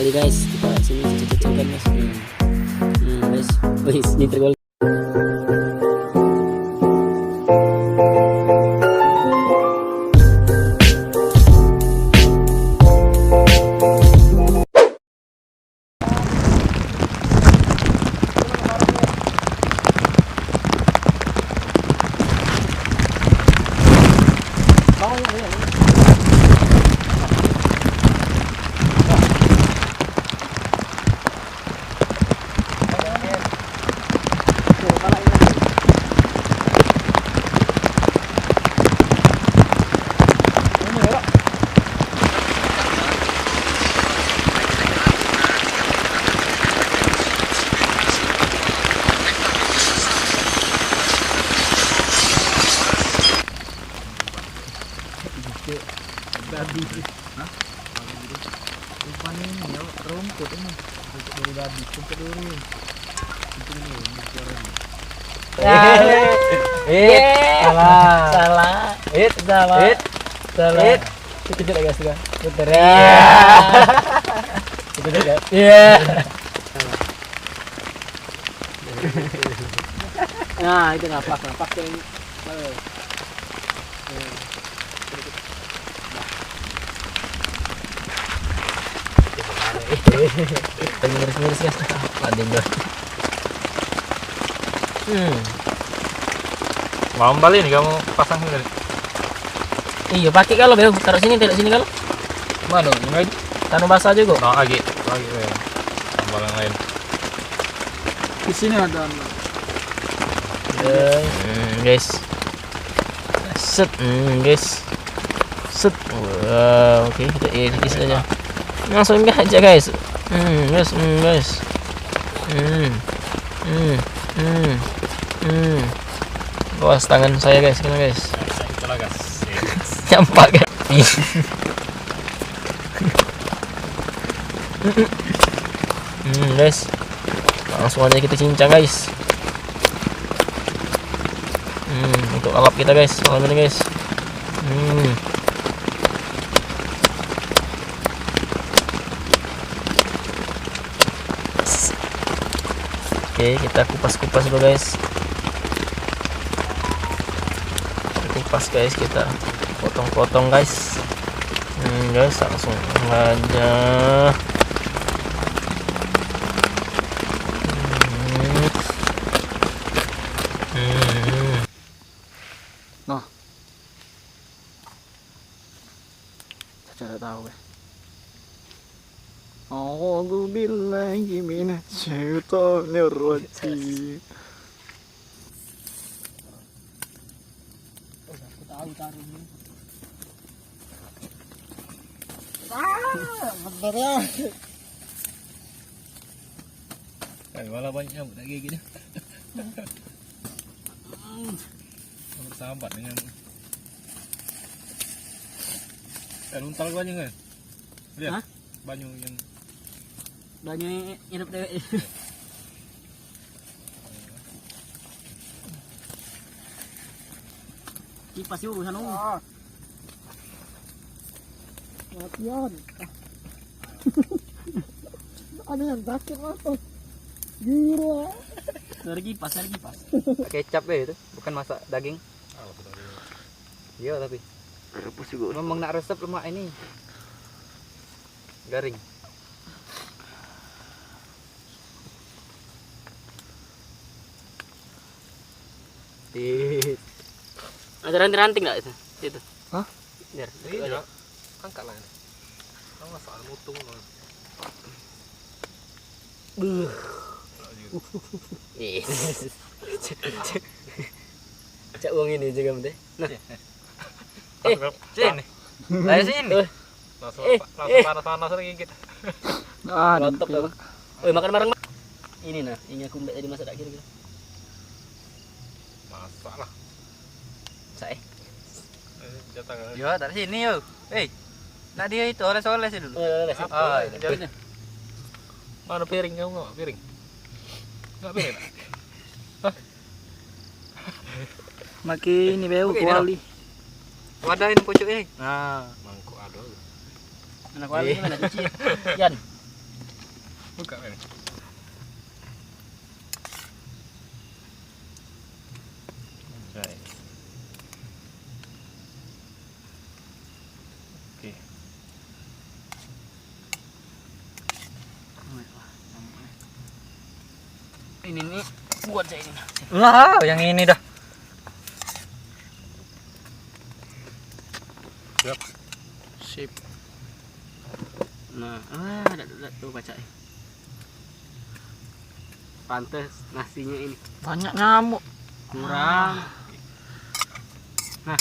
kali guys, kita sini cocok-cocokan guys. Guys, wis ini tergol. Babi, hah? Rupanya ini ya rumput ini untuk dari babi, rumput dulu. Itu ini ukuran. Salah. Itu tidak guys juga. Betul ya. Itu tidak. Iya. Nah, itu napak yang miris-miris guys. Landing guys. Mau balik nih kamu pasang sini. Iya pakai kalau bel taruh sini tidak sini kalau. Mana? Enggak. Tanah basah juga. Oh, lagi ya. Tambal yang lain. Di sini ada. Guys. Set, guys. Set. Wow, oke kita isi aja. Langsung aja guys. Guys. Awas tangan saya guys, kena guys. Itulah guys. Campak guys. Guys. Langsung aja kita cincang guys. Untuk alap kita guys, malam ini guys. Oke, kita kupas-kupas dulu guys. Kupas guys, kita potong-potong guys. Guys, langsung aja. Nah, saya tahu ya. A'udzu billahi minasyaitonir rajim. Aku tahu taruhnya. Bener ya. Malah banyak nyamuk lagi gini. Bersahabat dengan untal banyak kan? Lihat. Banyak yang hidup dewek. Kipas yuk sana. Latihan. Ada yang sakit apa? Gila. Dari kipas. Kecap ya itu, bukan masak daging. Iya tapi. Rebus juga. Memang nak resep lemak ini. Garing. Ada ranting-ranting enggak itu? Itu. Hah? Biar. Iya. Angkat lah. Kamu masak mutung loh. Cak uang ini juga mending. Nah. Sini. Lah sini. Langsung panas-panas lagi kita. Mantap dah. Makan bareng. Ini nah, ini aku mbak tadi masak tak kira-kira. Masak lah. Saya. Jatah kan. Yo, dari sini yo. Nah dia itu oles-oles dulu. Jadinya. Mana piring kamu enggak piring? Enggak piring. Makin ini beu kuali. Wadahin pucuk ini. Nah, Mangkuk ada. Anak wali gimana cuci? Yan. Buka kan. Anjay. Oke. Ini nih buat saya ini. Lah, yang ini dah. Sip. Nah, ada tuh baca. Pantes nasinya ini Banyak nyamuk. kurang. Nah.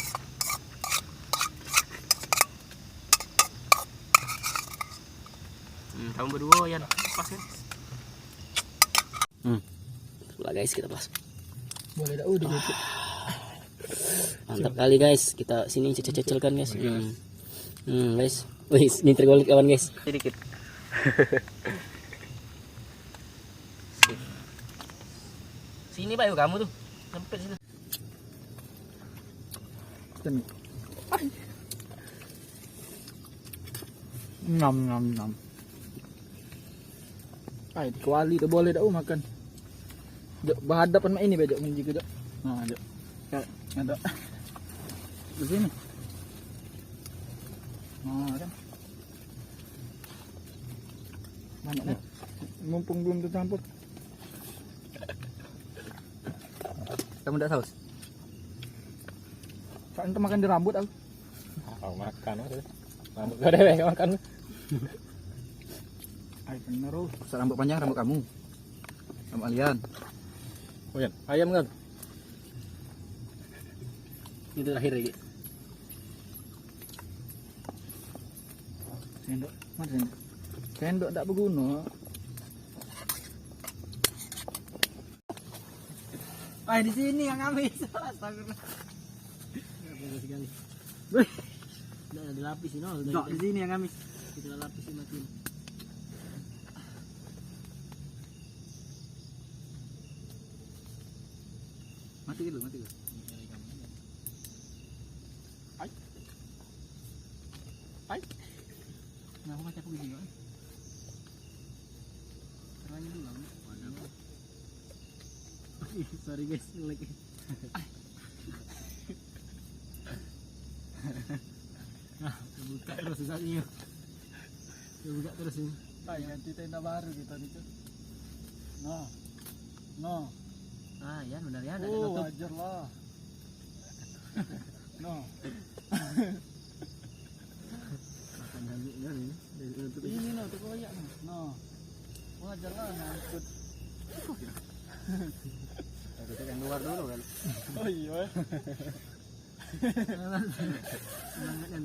Kamu berdua Yan, pas kan? Lah guys, kita pas. Boleh dah udah gitu. Mantap kali guys, kita sini cecil kan guys. Guys, wih, ini tergolek kawan guys. Sedikit. Sini Pak, yuk kamu tuh. Sampai sini. Sini. Ngam ngam ngam. Ay, di kuali tu boleh dah makan. Jok berhadapan mak ini bejok minji ke jok. Nah, jok. Ya, ada. Di sini. Nah, kan. Banyak dah. Mumpung belum tercampur. Kamu enggak saus? Pak ente makan di rambut aku. Mau makan aja. Rambut gak ada makan. Ay, bener oh. Rambut panjang rambut kamu. Rambut Alian. Oh ya, ayam kan? Ini terakhir lagi. Sendok, mana sendok? Sendok tak berguna. Ay, di sini yang ngamis. Astagfirullah. Enggak sekali. Udah dilapis ini, udah di sini yang ngamis. Kita lapisin mati. Mati dulu, mati dulu. Ay. Ay. Nah, aku mati aku begini kan. Terangin dulu lah. Sorry guys, like. Nah, buka terus susahnya. Buka terus ini. Ay, ganti tenda baru kita nih. No. No. Ah, ya benar ya, ada Oh, tutup. wajar lah. No. Makan daging kan ini. Tutup ini. Ini no, tuh koyak no. No. Wajar lah ngangkut. Kita yang luar dulu kan. Oh iya. Semangat kan.